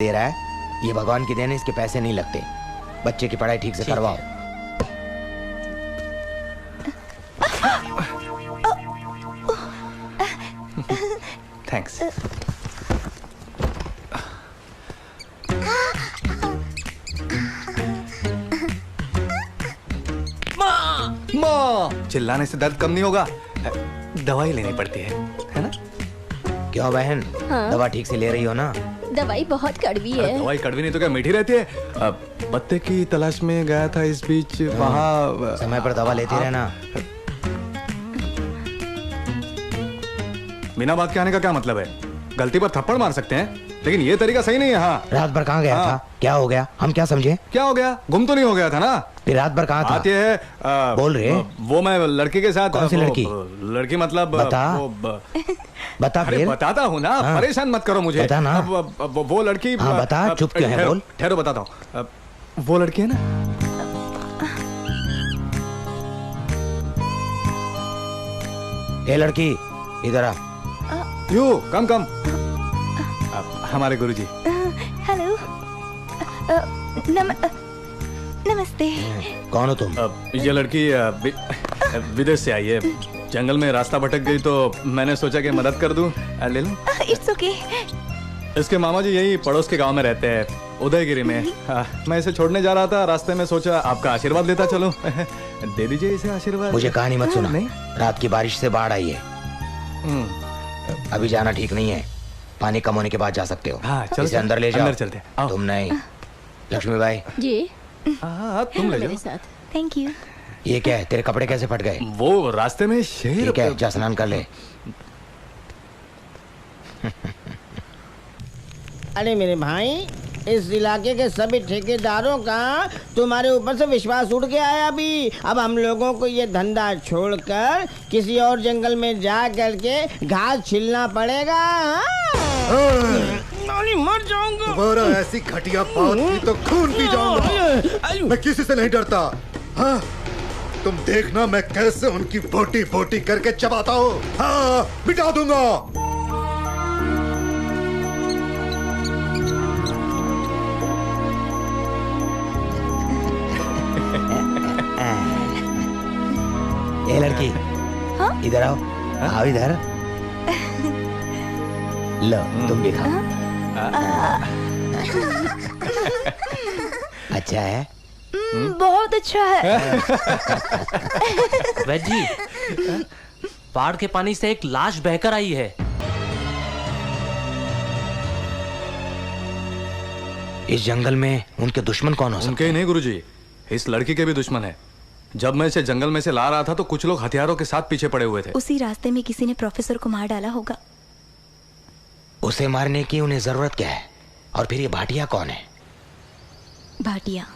दे रहा है, ये भगवान की देन है, इसके पैसे नहीं लगते। बच्चे की पढ़ाई ठीक से करवाओ। थैंक्स। माँ, चिल्लाने से दर्द कम नहीं होगा, दवाई लेनी पड़ती है ना? क्यों बहन? हाँ? दवा ठीक से ले रही हो ना? दवाई बहुत कड़वी है। दवाई कड़वी नहीं तो क्या मीठी रहती है? पत्ते की तलाश में गया था इस बीच, वहाँ समय पर दवा लेती रहना। बिना बात के आने का क्या मतलब है? गलती पर थप्पड़ मार सकते हैं, लेकिन ये तरीका सही नहीं है। हाँ, रात भर कहाँ गया था? क्या हो गया? हम क्या समझे? क्या हो गया? गुम तो नहीं हो गया था ना? फिर रात भर कहाँ था? बात ये है, बोल रहे? वो मैं लड़की के साथ। कौन सी लड़की? लड़की मतलब बता। बता अरे फिर। बताता हूँ ना, हाँ। परेशान मत करो मुझे। बता ना। वो लड़की। हाँ बता, चुप क्यों है? बोल। ठहरो बताता हूँ। वो लड़की है ना, ए लड़की, इधर आ। You come. हमारे गुरुजी। हेलो। नमस्ते। कौन हो तुम? ये लड़की विदेश से आई है। जंगल में रास्ता भटक गई तो मैंने सोचा कि मदद कर दूं। ले लो। It's okay. इसके मामा जी यही पड़ोस के गांव में रहते हैं, उदयगिरी में। मैं इसे छोड़ने जा रहा था, रास्ते में सोचा आपका आशीर्वाद लेता चलो। दे दीजिए इसे आशीर्वाद। मुझे कहानी मत सुना। नहीं? रात की बारिश से बाढ़ आई है, अभी जाना ठीक नहीं है। पानी कम होने के बाद जा सकते हो। हाँ, चलो, इसे अंदर ले जाओ। अंदर चलते हैं। तुम नहीं, लक्ष्मीबाई। जी। हाँ, तुम ले मेरे जाओ। साथ। Thank you. ये क्या है? तेरे कपड़े कैसे फट गए? वो रास्ते में शेर। ठीक है, जा स्नान कर ले। अरे मेरे भाई, इस इलाके के सभी ठेकेदारों का तुम्हारे ऊपर से विश्वास उठ गया है अभी। अब हम लोगों को ये धंधा छोड़कर किसी और जंगल में जा करके घास छिलना पड़ेगा। मर जाऊंगा। दोबारा ऐसी घटिया बात की तो खून पी जाऊंगा। मैं किसी से नहीं डरता। हाँ, तुम देखना मैं कैसे उनकी बोटी बोटी करके चबाता हूँ। हाँ, मिटा दूंगा। ये लड़की, हाँ? इधर आओ। आओ इधर। लो, तुम भी खाओ। अच्छा है? बहुत अच्छा है। वैद जी, बाढ़ के पानी से एक लाश बहकर आई है। इस जंगल में उनके दुश्मन कौन हो सकते? उनके ही नहीं गुरुजी, इस लड़की के भी दुश्मन है। जब मैं इसे जंगल में से ला रहा था तो कुछ लोग हथियारों के साथ पीछे पड़े हुए थे। उसी रास्ते में किसी ने प्रोफेसर को मार डाला होगा। उसे मारने की उन्हें जरूरत क्या है? और फिर ये भाटिया कौन है? भाटिया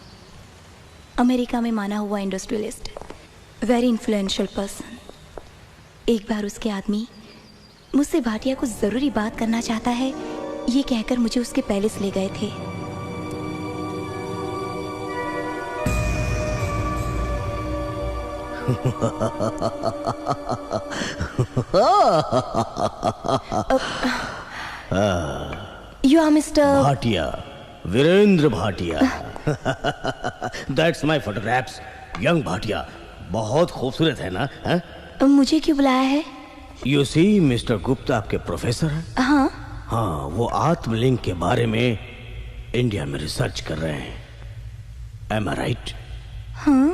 अमेरिका में माना हुआ इंडस्ट्रियलिस्ट, वेरी इन्फ्लुएंशियल पर्सन। एक बार उसके आदमी मुझसे भाटिया को जरूरी बात करना चाहता है ये कहकर मुझे उसके पैलेस ले गए थे। You are Mr. Bhatia, Virendra Bhatia. That's my photographs, young Bhatia. बहुत खूबसूरत है ना? मुझे क्यों बुलाया है? You see, मिस्टर गुप्ता आपके प्रोफेसर हैं? हाँ। हाँ, वो आत्मलिंग के बारे में इंडिया में रिसर्च कर रहे हैं। Am I right? हाँ।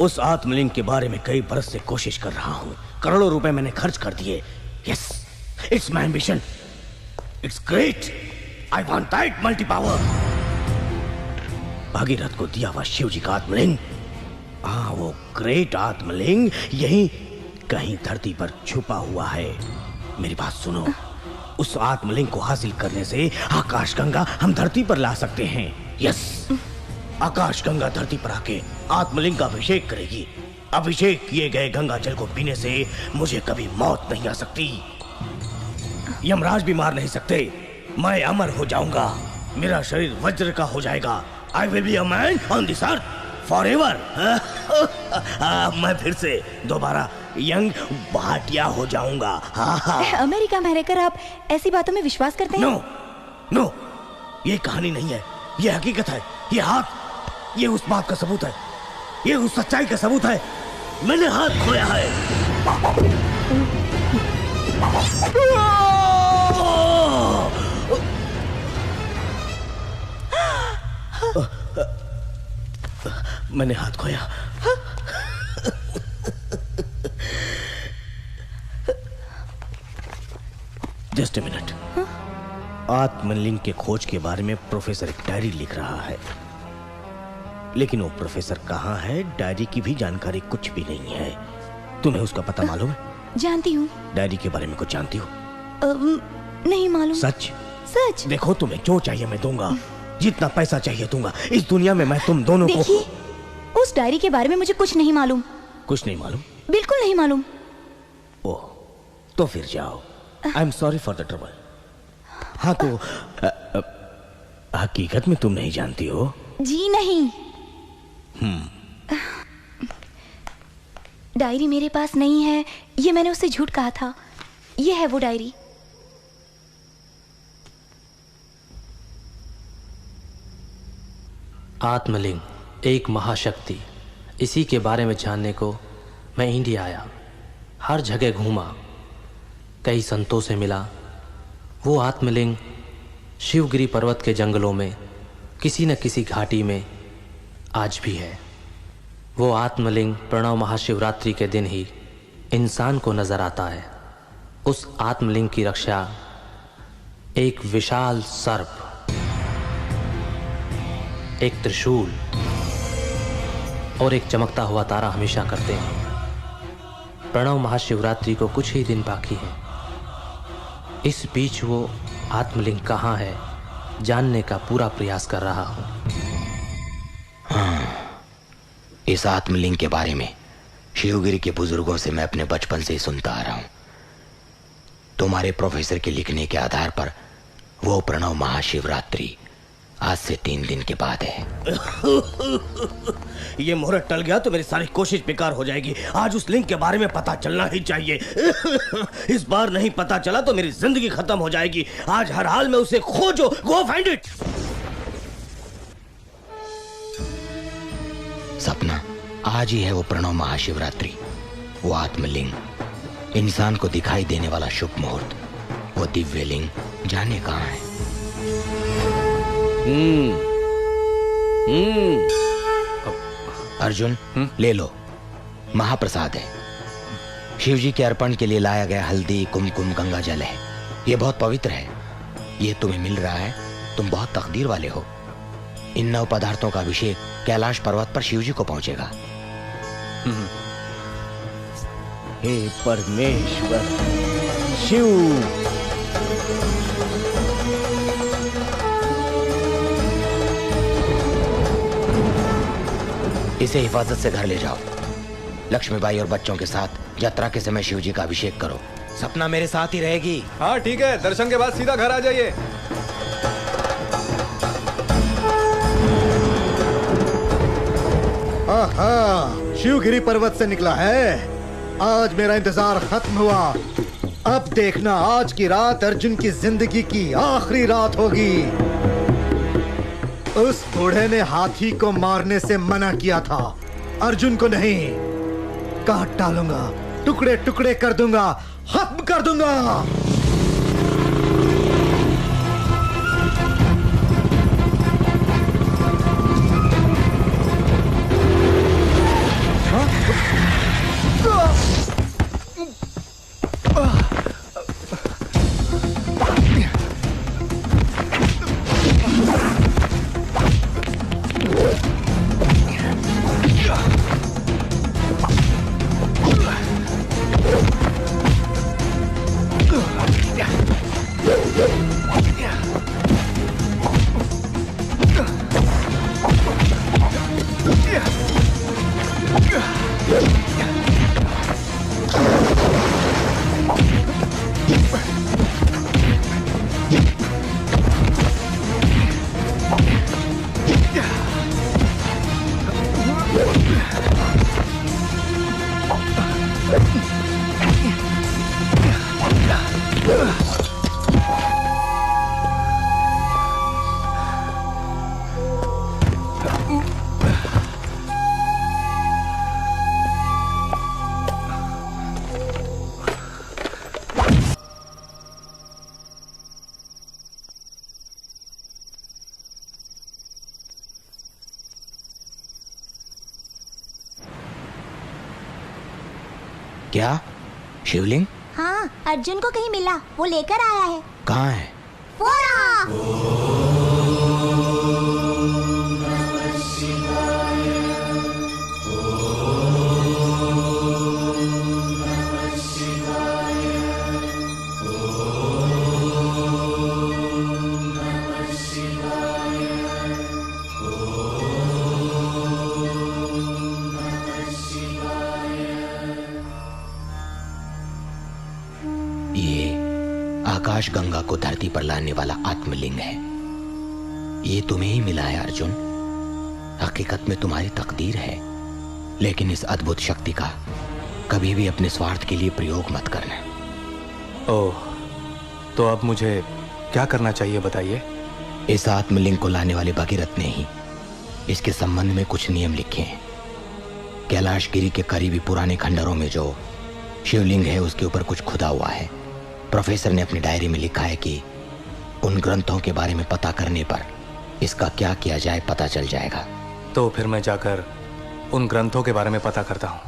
उस आत्मलिंग के बारे में कई बरस से कोशिश कर रहा हूँ। करोड़ों रुपए मैंने खर्च कर दिए। Yes, it's my ambition. It's great. I want that multi power. Bhagirath को दिया हुआ शिव जी का आत्मलिंग, हाँ वो ग्रेट आत्मलिंग यहीं कहीं धरती पर छुपा हुआ है। मेरी बात सुनो, उस आत्मलिंग को हासिल करने से आकाश गंगा हम धरती पर ला सकते हैं। यस, आकाश गंगा धरती पर आके आत्मलिंग का अभिषेक करेगी। अभिषेक किए गए गंगा जल को पीने से मुझे कभी मौत नहीं आ सकती, यमराज भी मार नहीं सकते। मैं अमर हो जाऊंगा, मेरा शरीर वज्र का हो जाएगा। I will be a man on this earth forever. मैं फिर से दोबारा यंग भाटिया हो जाऊंगा। अमेरिका में रहकर आप ऐसी बातों में विश्वास करते हैं? नो नो, ये कहानी नहीं है, ये हकीकत है। ये हाथ, ये उस बात का सबूत है, ये उस सच्चाई का सबूत है। मैंने हाथ खोया है। मैंने हाथ खोया। Just a minute. आत्मलिंग के खोज के बारे में प्रोफेसर एक डायरी लिख रहा है, लेकिन वो प्रोफेसर कहाँ है, डायरी की भी जानकारी कुछ भी नहीं है। तुम्हें उसका पता मालूम है? जानती हूँ। डायरी के बारे में कुछ जानती हो? नहीं मालूम। सच? सच। देखो, तुम्हें जो चाहिए मैं दूंगा, जितना पैसा चाहिए दूंगा। इस दुनिया में मैं तुम दोनों को। देखिए, उस डायरी के बारे में मुझे कुछ नहीं मालूम। कुछ नहीं मालूम? बिल्कुल नहीं मालूम। ओह, तो फिर जाओ। I am sorry for the trouble. हाँ तो हकीकत में तुम नहीं जानती हो? जी नहीं। डायरी मेरे पास नहीं है, ये मैंने उससे झूठ कहा था। ये है वो डायरी। आत्मलिंग एक महाशक्ति, इसी के बारे में जानने को मैं इंडिया आया। हर जगह घूमा, कई संतों से मिला। वो आत्मलिंग शिवगिरी पर्वत के जंगलों में किसी न किसी घाटी में आज भी है। वो आत्मलिंग प्रणव महाशिवरात्रि के दिन ही इंसान को नजर आता है। उस आत्मलिंग की रक्षा एक विशाल सर्प, एक त्रिशूल और एक चमकता हुआ तारा हमेशा करते हैं। प्रणव महाशिवरात्रि को कुछ ही दिन बाकी है। इस बीच वो आत्मलिंग कहाँ है, जानने का पूरा प्रयास कर रहा हूं। इस आत्मलिंग के बारे में शिवगिरी के बुजुर्गों से मैं अपने बचपन से ही सुनता आ रहा हूं। तुम्हारे प्रोफेसर के लिखने के आधार पर वो प्रणव महाशिवरात्रि आज से 3 दिन के बाद है। ये मुहूर्त टल गया तो मेरी सारी कोशिश बेकार हो जाएगी। आज उस लिंक के बारे में पता चलना ही चाहिए। इस बार नहीं पता चला तो मेरी जिंदगी खत्म हो जाएगी। आज हर हाल में उसे खोजो। Go find it. सपना, आज ही है वो प्रणव महाशिवरात्रि, वो आत्मलिंग, इंसान को दिखाई देने वाला शुभ मुहूर्त। वो दिव्य लिंग जाने कहाँ है। अर्जुन, ले लो, महाप्रसाद है। शिवजी के अर्पण के लिए लाया गया हल्दी, कुमकुम, गंगा जल है। ये बहुत पवित्र है। ये तुम्हें मिल रहा है, तुम बहुत तकदीर वाले हो। इन 9 पदार्थों का अभिषेक कैलाश पर्वत पर शिवजी को पहुंचेगा। हे परमेश्वर शिव, इसे हिफाजत से घर ले जाओ। लक्ष्मीबाई और बच्चों के साथ यात्रा के समय शिवजी का अभिषेक करो। सपना मेरे साथ ही रहेगी। हाँ ठीक है, दर्शन के बाद सीधा घर आ जाइए। आहा, शिवगिरी पर्वत से निकला है। आज मेरा इंतजार खत्म हुआ। अब देखना, आज की रात अर्जुन की जिंदगी की आखिरी रात होगी। उस बूढ़े ने हाथी को मारने से मना किया था, अर्जुन को नहीं। काट डालूंगा, टुकड़े टुकड़े कर दूंगा, खत्म कर दूंगा। क्या? शिवलिंग? हाँ, अर्जुन को कहीं मिला, वो लेकर आया है। कहाँ है? फोड़ा। आकाश गंगा को धरती पर लाने वाला आत्मलिंग है। ये तुम्हें ही मिला है अर्जुन। हकीकत में तुम्हारी तकदीर है, लेकिन इस अद्भुत शक्ति का कभी भी अपने स्वार्थ के लिए प्रयोग मत करना। ओह, तो अब मुझे क्या करना चाहिए बताइए। इस आत्मलिंग को लाने वाले भगीरथ ने ही इसके संबंध में कुछ नियम लिखे हैं। कैलाशगिरी के करीबी पुराने खंडरों में जो शिवलिंग है उसके ऊपर कुछ खुदा हुआ है। प्रोफेसर ने अपनी डायरी में लिखा है कि उन ग्रंथों के बारे में पता करने पर इसका क्या किया जाए पता चल जाएगा। तो फिर मैं जाकर उन ग्रंथों के बारे में पता करता हूँ।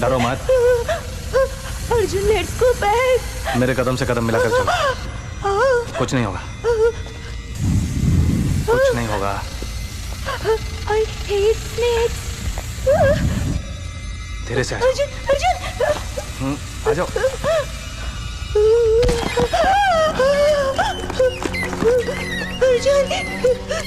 डरो मत। Arjun, let's go back. मेरे कदम से कदम मिलाकर चलो। कुछ नहीं होगा, कुछ नहीं होगा। I hate snakes। धीरे से अर्जुन, अर्जुन। आ जाओ। अर्जुन।